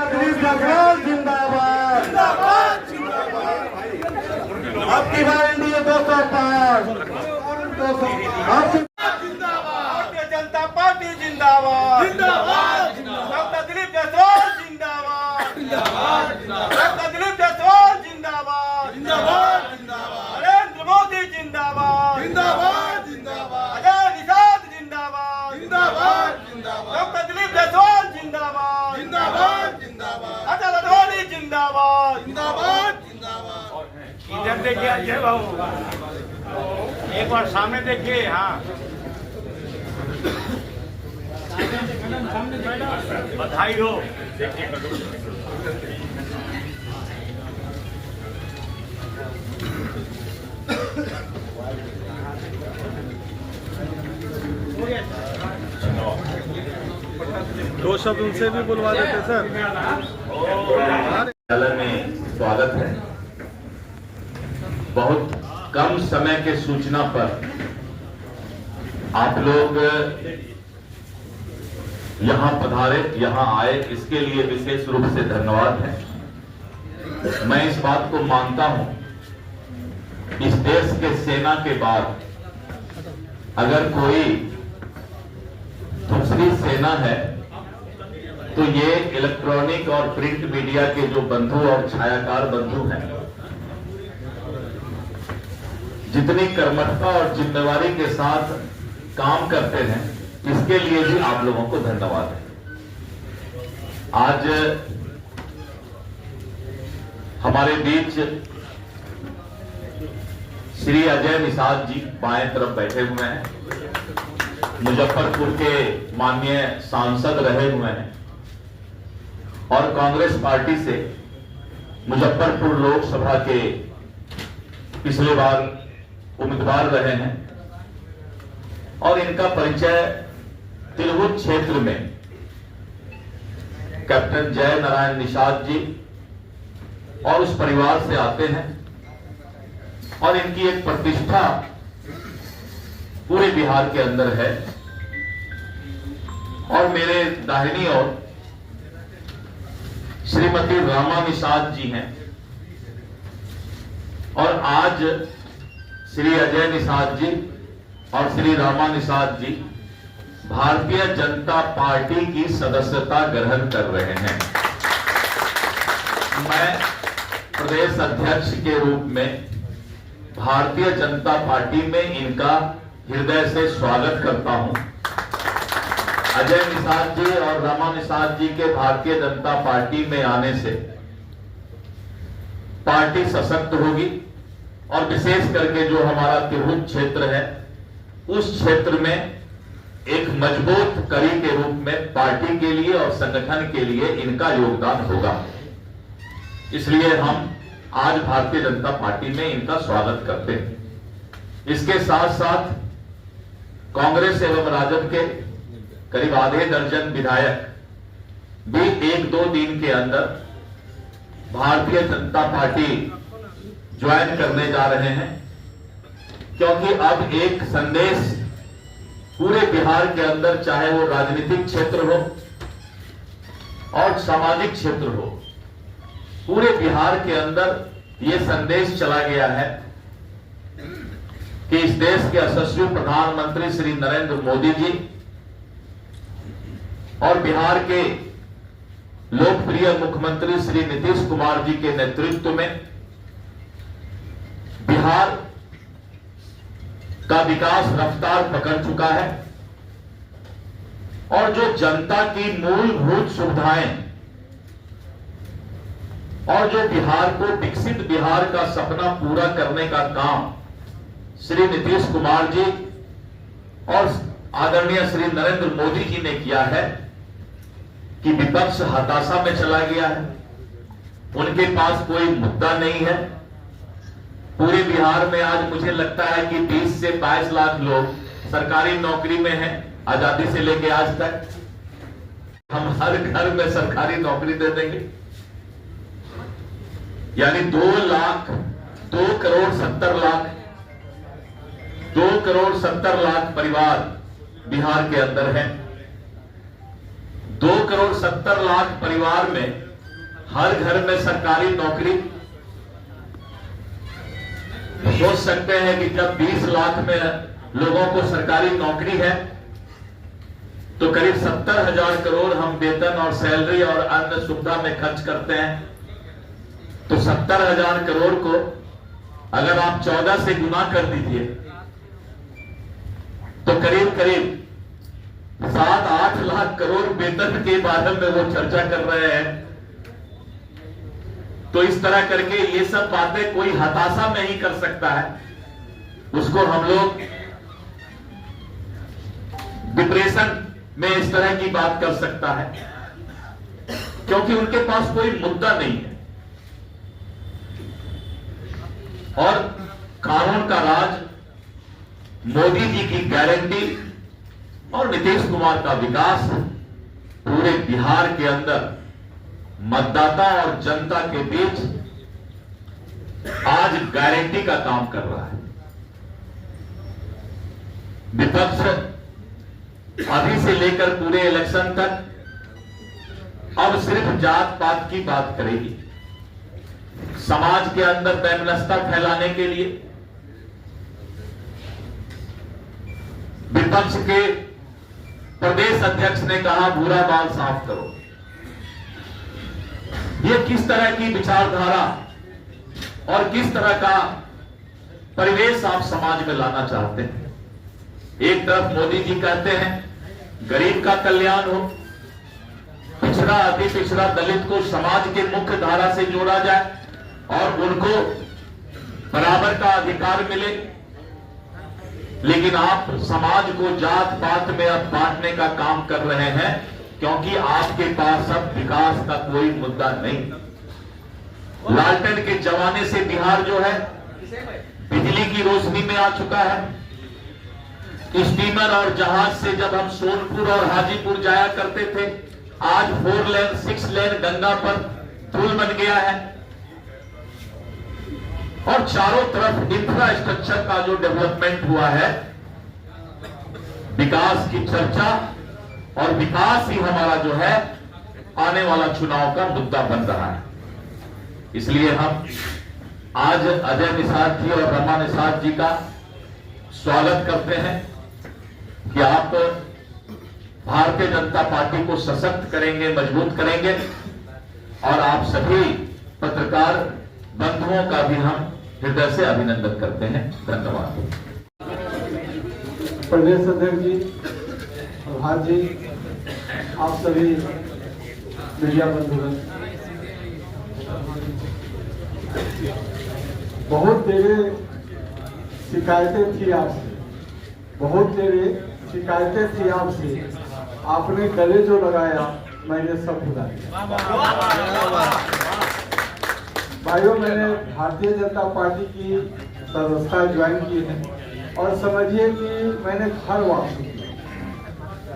दिलीप जायसवाल जिंदाबाद। आपकी बार NDA 205। Bharatiya Janata party जिंदाबाद। डॉक्टर दिलीप जायसवाल जिंदाबाद। डॉक्टर दिलीप जायसवाल जिंदाबाद। नरेंद्र मोदी जिंदाबाद। अजय निषाद जिंदाबाद। डॉक्टर दिलीप जायसवाल जिंदाबाद। अटल अडवाणी जिंदाबाद। इधर देखिए अजय बाबू, एक बार सामने देखिए। हाँ, बधाई हो। दो शब्द उनसे भी बुलवा देते सर। में स्वागत है। बहुत कम समय के सूचना पर आप लोग यहां पधारे, यहां आए, इसके लिए विशेष रूप से धन्यवाद है। मैं इस बात को मानता हूं, इस देश के सेना के बाद अगर कोई दूसरी सेना है तो ये इलेक्ट्रॉनिक और प्रिंट मीडिया के जो बंधु और छायाकार बंधु हैं, जितनी कर्मठता और जिम्मेवारी के साथ काम करते हैं, इसके लिए भी आप लोगों को धन्यवाद है। आज हमारे बीच श्री अजय निषाद जी बाएं तरफ बैठे हुए हैं, मुजफ्फरपुर के माननीय सांसद रहे हुए हैं और कांग्रेस पार्टी से मुजफ्फरपुर लोकसभा के पिछले बार उम्मीदवार रहे हैं और इनका परिचय तिलहुत क्षेत्र में कैप्टन जय नारायण निषाद जी और उस परिवार से आते हैं और इनकी एक प्रतिष्ठा पूरे बिहार के अंदर है। और मेरे दाहिनी ओर श्रीमती रामा निषाद जी हैं और आज श्री अजय निषाद जी और श्री रामा निषाद जी भारतीय जनता पार्टी की सदस्यता ग्रहण कर रहे हैं। मैं प्रदेश अध्यक्ष के रूप में भारतीय जनता पार्टी में इनका हृदय से स्वागत करता हूं। अजय निषाद जी और रामा निषाद जी के भारतीय जनता पार्टी में आने से पार्टी सशक्त होगी और विशेष करके जो हमारा तिरहुत क्षेत्र है, उस क्षेत्र में एक मजबूत कड़ी के रूप में पार्टी के लिए और संगठन के लिए इनका योगदान होगा। इसलिए हम आज भारतीय जनता पार्टी में इनका स्वागत करते हैं। इसके साथ साथ कांग्रेस एवं राजद के करीब आधे दर्जन विधायक भी 1-2 दिन के अंदर भारतीय जनता पार्टी ज्वाइन करने जा रहे हैं, क्योंकि अब एक संदेश पूरे बिहार के अंदर, चाहे वो राजनीतिक क्षेत्र हो और सामाजिक क्षेत्र हो, पूरे बिहार के अंदर ये संदेश चला गया है कि इस देश के यशस्वी प्रधानमंत्री श्री नरेंद्र मोदी जी और बिहार के लोकप्रिय मुख्यमंत्री श्री नीतीश कुमार जी के नेतृत्व में बिहार का विकास रफ्तार पकड़ चुका है और जो जनता की मूलभूत सुविधाएं और जो बिहार को विकसित बिहार का सपना पूरा करने का काम श्री नीतीश कुमार जी और आदरणीय श्री नरेंद्र मोदी जी ने किया है कि विपक्ष हताशा में चला गया है, उनके पास कोई मुद्दा नहीं है। पूरे बिहार में आज मुझे लगता है कि 20 से 22 लाख लोग सरकारी नौकरी में हैं, आजादी से लेकर आज तक। हम हर घर में सरकारी नौकरी दे देंगे, यानी 2 करोड़ 70 लाख परिवार बिहार के अंदर हैं। 2 करोड़ 70 लाख परिवार में हर घर में सरकारी नौकरी। सोच सकते हैं कि जब 20 लाख में लोगों को सरकारी नौकरी है तो करीब 70,000 करोड़ हम वेतन और सैलरी और अन्य सुविधा में खर्च करते हैं। तो 70,000 करोड़ को अगर आप 14 से गुना कर दीजिए तो करीब करीब 7-8 लाख करोड़ वेतन के बारे में वो चर्चा कर रहे हैं। तो इस तरह करके ये सब बातें कोई हताशा नहीं कर सकता है, उसको हम लोग डिप्रेशन में इस तरह की बात कर सकता है, क्योंकि उनके पास कोई मुद्दा नहीं है। और कानून का राज, मोदी जी की गारंटी और नीतीश कुमार का विकास पूरे बिहार के अंदर मतदाता और जनता के बीच आज गारंटी का काम कर रहा है। विपक्ष अभी से लेकर पूरे इलेक्शन तक अब सिर्फ जात पात की बात करेगी, समाज के अंदर वैमनस्यता फैलाने के लिए विपक्ष के प्रदेश अध्यक्ष ने कहा बुरा बाल साफ करो। यह किस तरह की विचारधारा और किस तरह का परिवेश आप समाज में लाना चाहते हैं? एक तरफ मोदी जी कहते हैं गरीब का कल्याण हो, पिछड़ा अति पिछड़ा दलित को समाज के मुख्य धारा से जोड़ा जाए और उनको बराबर का अधिकार मिले, लेकिन आप समाज को जात पात में अब बांटने का काम कर रहे हैं, क्योंकि आपके पास अब विकास का कोई मुद्दा नहीं। लालटेन के जमाने से बिहार जो है बिजली की रोशनी में आ चुका है। स्टीमर और जहाज से जब हम सोनपुर और हाजीपुर जाया करते थे, आज 4 लेन 6 लेन गंगा पर पुल बन गया है और चारों तरफ इंफ्रास्ट्रक्चर का जो डेवलपमेंट हुआ है, विकास की चर्चा और विकास ही हमारा जो है आने वाला चुनाव का मुद्दा बन रहा है। इसलिए हम आज अजय निषाद जी और रमा निषाद जी का स्वागत करते हैं कि आप भारतीय जनता पार्टी को सशक्त करेंगे, मजबूत करेंगे, और आप सभी पत्रकार बंधुओं का भी हम हृदय से अभिनंदन करते हैं। धन्यवाद। प्रदेश अध्यक्ष जी, प्रभात जी, आप सभी मीडिया बंधुगण, बहुत देर शिकायतें थी आपसे, बहुत देर शिकायतें थी आपसे, आपने गले जो लगाया मैंने सब भुला दिया। भाइयों, मैंने भारतीय जनता पार्टी की सदस्यता ज्वाइन की है और समझिए कि मैंने घर वापसी की।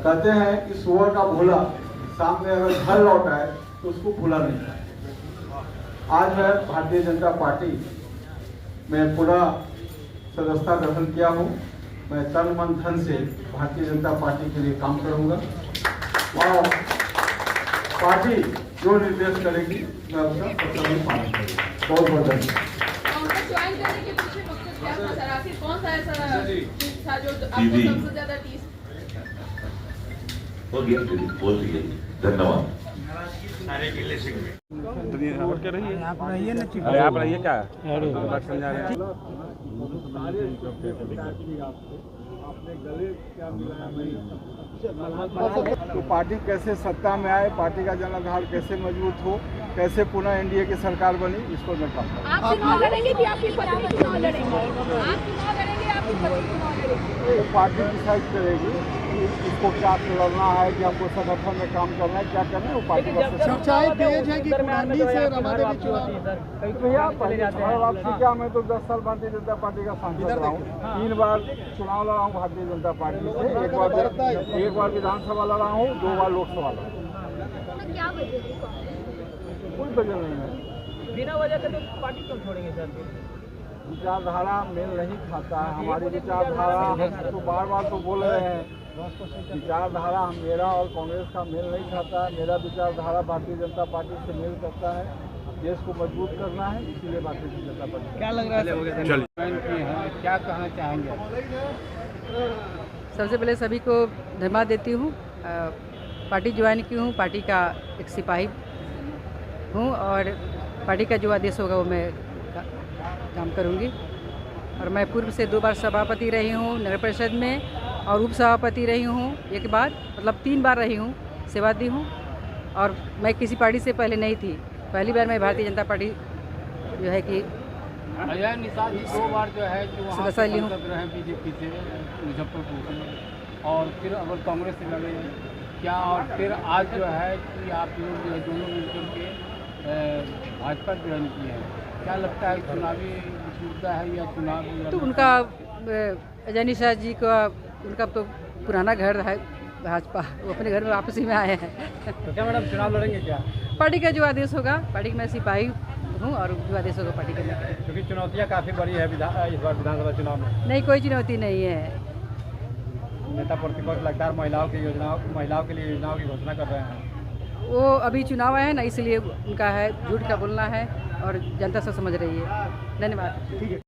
कहते हैं कि सुअर का भूला शाम में अगर घर लौट आए तो उसको भूला नहीं था। आज मैं भारतीय जनता पार्टी में पूरा सदस्यता ग्रहण किया हूँ। मैं तन मन धन से भारतीय जनता पार्टी के लिए काम करूँगा और पार्टी जो निर्देश करेगी मैं उसका सही पालन करूँगा। बहुत बहुत धन्यवाद। ज्वाइन करने के पीछे मकसद क्या था सर? आखिर कौन सा ऐसा था जो आपको सबसे ज्यादा हो गया? बोल दिए। धन्यवाद। सारे गिले शिकवे आप रहिए ना, अरे आप रहिए क्या आपने गले क्या मिलाया? तो पार्टी कैसे सत्ता में आए, पार्टी का जनाधार कैसे मजबूत हो, कैसे पुनः एनडीए की सरकार बनी, इस पर मैं काम करूँगा। आप चुनाव लड़ेंगे कि आपकी पत्नी चुनाव लड़ेंगे? आप चुनाव लड़ेंगे, आपकी पत्नी चुनाव लड़ेंगे? पार्टी डिसाइड करेगी कि इसको क्या लड़ना है, कि हमको संगठन में काम करना है, क्या करना है, वो पार्टी का चर्चाएं तेज है कि कुंडली से रमादेवी भी चुनाव भैया वापसी क्या, मैं तो 10 साल भारतीय जनता पार्टी का सांसद रहा हूँ, 3 बार चुनाव लड़ा हूँ भारतीय जनता पार्टी से, एक बार विधानसभा लड़ा हूँ, 2 बार लोकसभा लड़ा हूँ। क्या वजह है? कोई वजह नहीं है। बिना वजह के तो पार्टी क्यों छोड़ेंगे सर? विचारधारा मेल नहीं खाता है हमारी विचारधारा। हम तो बार बार तो बोल रहे हैं विचारधारा मेरा और कांग्रेस का मेल नहीं खाता है। मेरा विचारधारा भारतीय जनता पार्टी से मेल करता है। देश को मजबूत करना है, इसीलिए भारतीय जनता पार्टी। क्या लग रहा है चलिए क्या कहना चाहेंगे? सबसे पहले सभी को धन्यवाद देती हूँ। पार्टी ज्वाइन की हूँ, पार्टी का एक सिपाही हूँ और पार्टी का जो आदेश होगा वो मैं काम करूँगी। और मैं पूर्व से 2 बार सभापति रही हूँ नगर परिषद में और उप सभापति रही हूँ एक बार, मतलब 3 बार रही हूँ, सेवा दी हूँ। और मैं किसी पार्टी से पहले नहीं थी, पहली बार मैं भारतीय जनता पार्टी जो है कि अजय निषाद जी 2 बार जो है कि वहाँ सदस्य ली हूँ। रहे बीजेपी से मुजफ्फरपुर से और फिर अगर कांग्रेस से लगे क्या, और फिर आज जो है कि आप लोग जो है दोनों मिलकर के भाजपा ज्वाइन किए हैं, क्या लगता है चुनावी मुद्दा है या चुनाव? तो उनका अजय निषाद जी का उनका तो पुराना घर है भाजपा, वो अपने घर में वापसी में आए हैं। तो क्या मैडम चुनाव लड़ेंगे क्या? पार्टी का जो आदेश होगा, पार्टी का मैं सिपाही हूँ और जो आदेश होगा पार्टी का। क्योंकि चुनौतियाँ काफ़ी बड़ी है इस बार विधानसभा चुनाव में। नहीं, कोई चुनौती नहीं है। नेता प्रतिपक्ष लगातार महिलाओं के लिए योजनाओं की घोषणा कर रहे हैं। वो अभी चुनाव है ना, इसलिए उनका है झूठ का बोलना है और जनता सब समझ रही है। धन्यवाद। ठीक है।